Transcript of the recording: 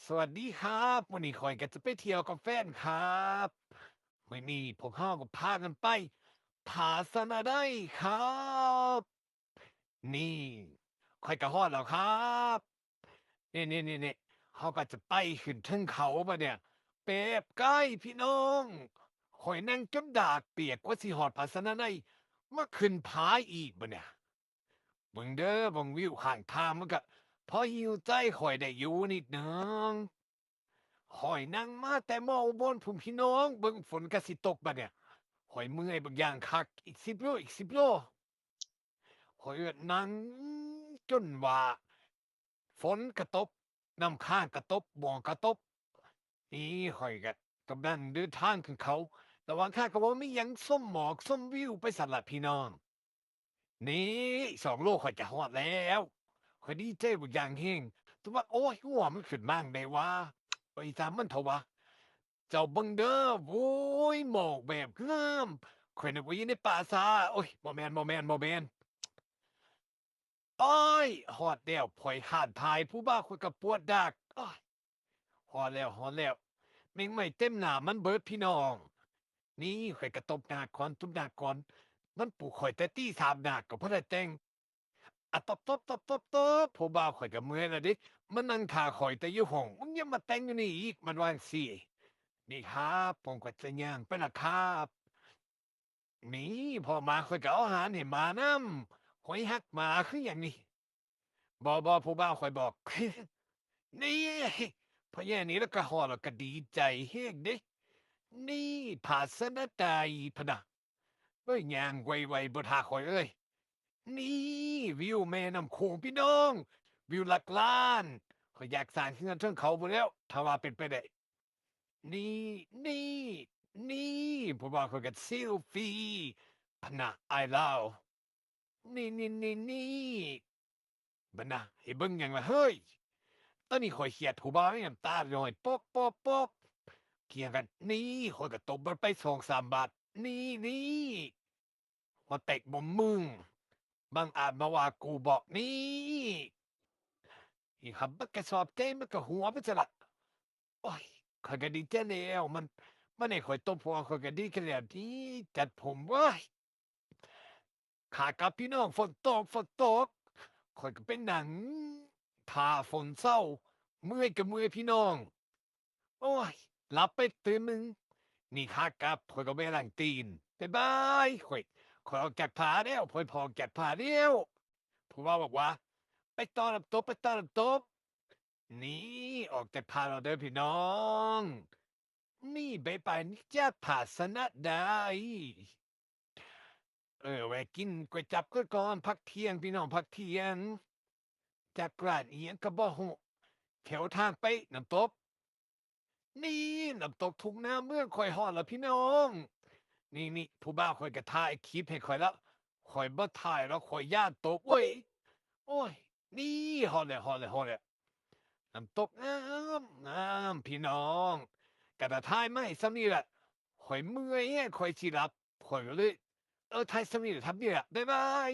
สวัสดีครับวันนี้ข่อยก็จะไปเที่ยวกับแฟนครับวันนี้พวกเฮาก็พากันไปผาสะนะไดครับนี่ข่อยก็ฮอดแล้วครับนี่เฮาก็จะไปขึ้นเทิงเขาบัดเนี่ยเปรียบใกล้พี่น้องข่อยนั่งจนดากเปียกกว่าสิฮอดผาสะนะไดมาขึ้นผาอีกบัดเนี่ยเบิ่งเด้อเบิ่งวิวข้างทางมันก็พอฮีลใจข่อยได้อยู่นิดหนึ่ง ข้อยนั่งมาแต่มออุบลพู้นพี่น้องเบิ่งฝนก็สิตกบัดเนี่ยข้อยเมื่อยบักอย่างคักอีก10 โลอีก10 โลข้อยก็นั่งจนว่าฝนก็ตกน้ำค้างก็ตกหมอกก็ตกนี่ข้อยก็กำลังเดินทางขึ้นเขาระหว่างทางก็บ่มีหยังชมหมอกชมวิวไปสั่นล่ะพี่น้องนี่อีก2 โลข้อยจะฮอดแล้วข้อยดีใจบักอย่างแรงแต่ว่าโอ๊ยหัวมันขึ้นมาจั่งใดวะไปตามมันเถอะวะ เจ้าเบิ่งเด้อโอ้ยหมอกแบบงามข้อยนึกว่าอยู่ในป่าช้าโอ๊ยบ่แม่นโอ๊ยฮอดแล้วข้อยค้านถ่ายผู้บ่าวข้อยก็ปวดดากโอ๊ยฮอดแล้วแม่งไหม้เต็มหน้ามันเบิดพี่น้องนี่ข้อยก็ตบหน้าก่อนมันปลุกข้อยแต่ตี3หน้าก็บ่ได้แต่งอะตบผู้บ่าวข้อยก็เมื่อยแล้วเดะมานั่งท่าข้อยแต่อยู่ห้องมึงยังมาแต่งอยู่นี่อีกมันว่าจั่งซี้ นี่ครับผมก็จะย่างไปล่ะครับนี่พอมาข้อยก็เอาอาหารให้หมานำข้อยรักหมาคือหยังนี่บ่ผู้บ่าวข้อยบอกนี่พอแย่นี้แล้วก็ฮอดแล้วก็ดีใจแฮงเดะนี่ผาสะนะไดพะนะเฮ้ยย่างไวๆเบิดหาข้อยเอ้ยนี่วิวแม่น้ำโขงพี่น้องวิวหลักล้านข้อยอยากสร้างเรือนเทิงเขาพู้นแหล้วถ้าว่าเป็นไปได้ นี่นี่นี่ผมว่าเขาก็เซลฟีพะนะอายลาวนี่บัดน่ะให้เบิ่งหยังล่ะเฮ้ยตอนนี้ข้อยเครียดผู้บ่าวยังน้ำตาย้อยป๊อกเถียงกันนี่ข้อยก็ตบมันไป2-3บาทนี่มาเตะบ่มึงบังอาจมาว่ากูบอกนี่อีหำมันกระสอบเจ้มันก็หัวไปซะละ โอ๊ยข้อยก็ดีใจแล้วมันให้ข้อยตบหัวข้อยก็ดีขึ้นแล้วดีจัดผมเว้ยขากลับพี่น้องฝนตกข้อยก็ไปนั่งท่าฝนเซาเมื่อยก็เมื่อยพี่น้องโอ๊ยหลับไปตื่นหนึ่งนี่ขากลับข้อยก็ไปล้างตีนบ๊ายบายข้อยออกจากผาแล้วข้อยพอออกจากผาแล้วผู้ว่าบอกว่าไปต่อน้ำตกนี่ออกจากผาแล้วเด้อพี่น้องนี่บ๊ายบายนี่จากผาสะนะไดแวะกินก๋วยจั๊บก่อนก่อนพักเที่ยงพี่น้องพักเที่ยงจากร้านอิหยังก็บ่ฮู้แถวทางไปน้ำตกนี่น้ำตกทุ่งนาเมืองข้อยฮอดแล้วพี่น้องนี่ผู้บ่าวข้อยก็ถ่ายคลิปให้ข้อยแล้วข้อยบ่ถ่ายแล้วข้อยย้านตกโอ๊ยนี่ฮอดแล้วน้ำตกงามพี่น้องก็ถ้าถ่ายมาให้ส่ำนี้ล่ะข้อยเมื่อยแรงข้อยสิหลับข้อยก็เลยถ่ายส่ำนี้ล่ะครับเนี่ยบ๊ายบาย